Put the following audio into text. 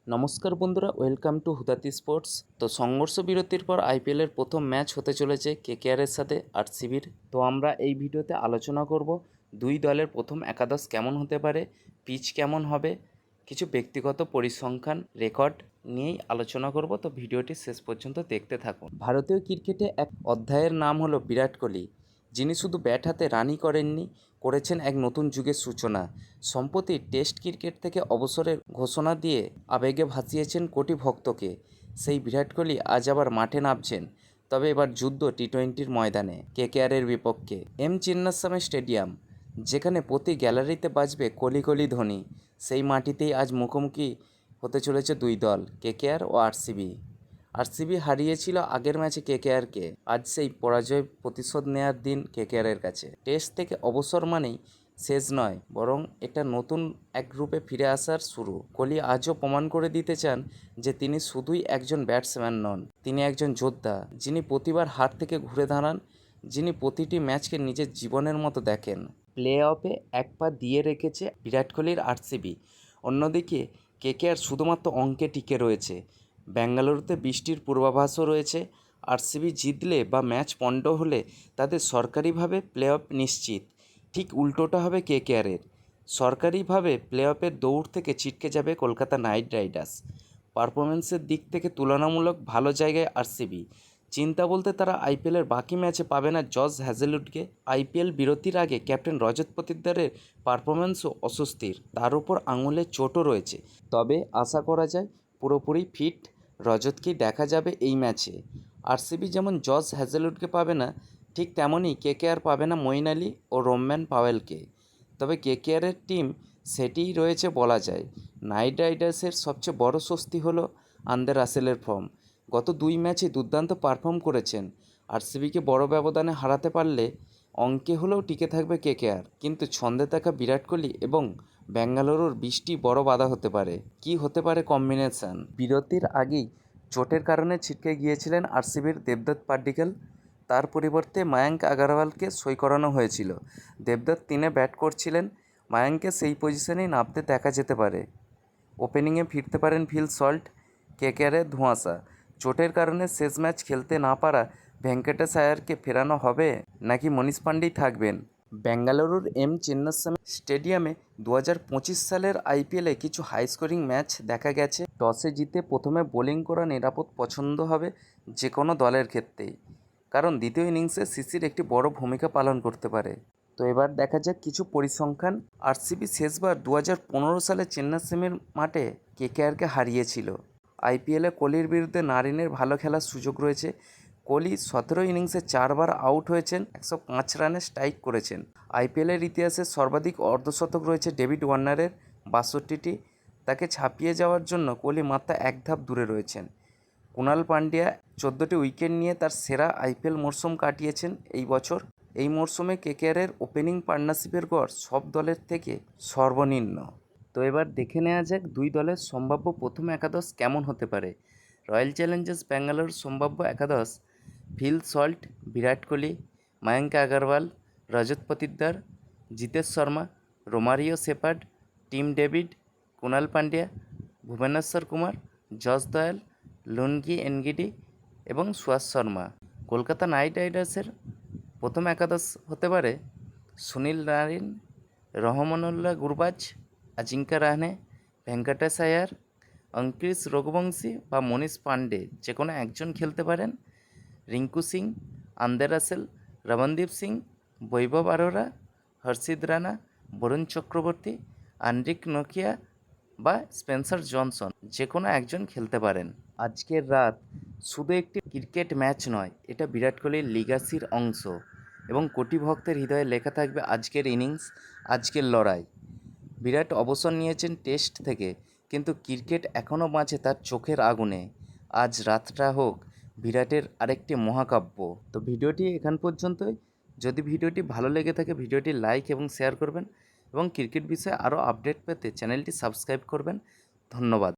নমস্কার বন্ধুরা, welcome to হুদাতি sports. তো সংঘর্ষ বিরতির পর আইপিএলের প্রথম ম্যাচ হতে চলেছে কেকেআরের সাথে আরসিবির। তো আমরা এই ভিডিওতে আলোচনা করব দুই দলের প্রথম একাদশ কেমন হতে পারে, পিচ কেমন হবে, কিছু ব্যক্তিগত পরিসংখ্যান রেকর্ড নিয়েই আলোচনা করব। তো ভিডিওটি শেষ পর্যন্ত দেখতে থাকুন। ভারতীয় ক্রিকেটে এক অধ্যায়ের নাম হলো বিরাট কোহলি, যিনি শুধু ব্যাট হাতে রানই করেননি, করেছেন এক নতুন যুগের সূচনা। সম্প্রতি টেস্ট ক্রিকেট থেকে অবসরের ঘোষণা দিয়ে আবেগে ভাসিয়েছেন কোটি ভক্তকে। সেই বিরাট কোহলি আজ আবার মাঠে নামছেন, তবে এবার যুদ্ধ টি-20 ময়দানে কেকেআরের বিপক্ষে চিন্নাস্বামী স্টেডিয়াম, যেখানে প্রতি গ্যালারিতে বাজবে কোহলি কোহলি ধ্বনি। সেই মাটিতেই আজ মুখোমুখি হতে চলেছে দুই দল, কেকেআর ও আরসিবি। আরসিবি হারিয়েছিল আগের ম্যাচে কেকেআরকে। আজ সেই পরাজয় প্রতিশোধ নেওয়ার দিন কেকেআরের কাছে। টেস্ট থেকে অবসর মানেই শেষ নয়, বরং এটা নতুন এক গ্রুপে ফিরে আসার শুরু। কোহলি আজও প্রমাণ করে দিতে চান যে তিনি শুধুই একজন ব্যাটসম্যান নন, তিনি একজন যোদ্ধা, যিনি প্রতিবার হার থেকে ঘুরে দাঁড়ান, যিনি প্রতিটি ম্যাচকে নিজের জীবনের মতো দেখেন। প্লে অফে এক পা দিয়ে রেখেছে বিরাট কোহলির আরসিবি। অন্যদিকে কেকেআর শুধুমাত্র অঙ্কে টিকে রয়েছে। বেঙ্গালুরুতে বৃষ্টির পূর্বাভাসও রয়েছে। আরসিবি জিতলে বা ম্যাচ পণ্ড হলে তাদের সরকারিভাবে প্লে অফ নিশ্চিত। ঠিক উল্টোটা হবে কেকেআরের। সরকারিভাবে প্লে অফের দৌড় থেকে ছিটকে যাবে কলকাতা নাইট রাইডার্স। পারফরমেন্সের দিক থেকে তুলনামূলক ভালো জায়গায় আরসিবি। চিন্তা বলতে তারা আইপিএলের বাকি ম্যাচে পাবে না জস হ্যাজেলউডকে। আইপিএল বিরতির আগে ক্যাপ্টেন রজত পাটিদারের পারফরমেন্সও অস্বস্তির, তার উপর আঙুলে চোটও রয়েছে। তবে আশা করা যায় পুরোপুরি ফিট রজতকেই দেখা যাবে এই ম্যাচে। আরসিবি যেমন জস হ্যাজেলউডকে পাবে না, ঠিক তেমনই কেকেআর পাবে না মঈন আলী ও রোম্যান পাওয়েলকে। তবে কেকেআরের টিম সেটিই রয়েছে বলা যায়। নাইট রাইডার্সের সবচেয়ে বড় স্বস্তি হলো আন্দ্রে রাসেলের ফর্ম। গত দুই ম্যাচে দুর্দান্ত পারফর্ম করেছেন। আরসিবিকে বড় ব্যবধানে হারাতে পারলে অঙ্কে হলেও টিকে থাকবে কেকেআর, কিন্তু ছন্দে থাকা বিরাট কোহলি এবং বেঙ্গালুরুর বৃষ্টি বড় বাধা হতে পারে। কি হতে পারে কম্বিনেশন? বিরতির আগেই চোটের কারণে ছিটকে গিয়েছিলেন আরসিবির দেবদত্ত পাডিক্কল। তার পরিবর্তে মায়াঙ্ক আগরওয়ালকে সই করানো হয়েছিল। দেবদত্ত 3-এ ব্যাট করছিলেন, মায়াঙ্ককে সেই পজিশনেই নামতে দেখা যেতে পারে। ওপেনিংয়ে ফিরতে পারেন ফিল সল্ট। কেকেআরের ধোঁয়াশা, চোটের কারণে শেষ ম্যাচ খেলতে না পারা ভেঙ্কটেশ আয়ারকে ফেরানো হবে নাকি মনীষ পাণ্ডেই থাকবেন? বেঙ্গালুরুর চিন্নাস্বামী স্টেডিয়ামে 2025 সালের আইপিএলে কিছু হাই স্কোরিং ম্যাচ দেখা গেছে। টসে জিতে প্রথমে বোলিং করা নিরাপদ পছন্দ হবে যে কোনো দলের ক্ষেত্রেই, কারণ দ্বিতীয় ইনিংসে সিসির একটি বড় ভূমিকা পালন করতে পারে। তো এবার দেখা যাক কিছু পরিসংখ্যান। আরসিবি শেষবার 2015 সালে চিন্নাস্বামীর মাঠে কেকেআরকে হারিয়েছিল। আইপিএলে কোহলির বিরুদ্ধে নারিনের ভালো খেলার সুযোগ রয়েছে। কোহলি 17 ইনিংসে 4বার আউট হয়েছেন, 105 রানে স্ট্রাইক করেছেন। আইপিএলের ইতিহাসে সর্বাধিক অর্ধশতক রয়েছে ডেভিড ওয়ার্নারের, 62টি। তাকে ছাপিয়ে যাওয়ার জন্য কোহলি মাত্র এক ধাপ দূরে রয়েছেন। কুণাল পান্ডিয়া 14টি উইকেট নিয়ে তার সেরা আইপিএল মরশুম কাটিয়েছেন এই বছর। এই মরশুমে কেকেআরের ওপেনিং পার্টনারশিপের গড় সব দলের থেকে সর্বনিম্ন। তো এবার দেখে নেওয়া যাক দুই দলের সম্ভাব্য প্রথম একাদশ কেমন হতে পারে। রয়্যাল চ্যালেঞ্জার্স ব্যাঙ্গালোর সম্ভাব্য একাদশ: Phil Salt, Virat Kohli, Mayank Agarwal, Rajat Patidar, Jitesh Sharma, Romario Shepherd, Tim David, Krunal Pandya, Bhuvneshwar Kumar, Yash Dayal, Lungi Ngidi এবং সুয়াস শর্মা। কলকাতা নাইট রাইডার্সের প্রথম একাদশ হতে পারে সুনীল নারিন, রহমানুল্লাহ গুরবাজ, আজিঙ্কা রাহানে, ভেঙ্কটেশ আয়ার, অঙ্কুশ রঘুবংশী বা মনীষ পাণ্ডে যে কোনো একজন খেলতে পারেন। রিঙ্কু সিং, আন্দ্রে রাসেল, রমনদীপ সিং, বৈভব আরোরা, হর্ষিত রানা, বরুণ চক্রবর্তী, আন্দ্রিক নোকিয়া বা স্পেন্সার জনসন যে কোনো একজন খেলতে পারেন। আজকের রাত শুধু একটি ক্রিকেট ম্যাচ নয়, এটা বিরাট কোহলির লিগ্যাসির অংশ এবং কোটি ভক্তের হৃদয়ে লেখা থাকবে আজকের ইনিংস, আজকের লড়াই। বিরাট অবসর নিয়েছেন টেস্ট থেকে, কিন্তু ক্রিকেট এখনও বাঁচে তার চোখের আগুনে। আজ রাতটা হোক বিরাটের আরেকটি মহাকাব্য। তো ভিডিওটি এখান পর্যন্তই। যদি ভিডিওটি ভালো লেগে থাকে ভিডিওটি লাইক এবং শেয়ার করবেন এবং ক্রিকেট বিষয়ে আরও আপডেট পেতে চ্যানেলটি সাবস্ক্রাইব করবেন। ধন্যবাদ।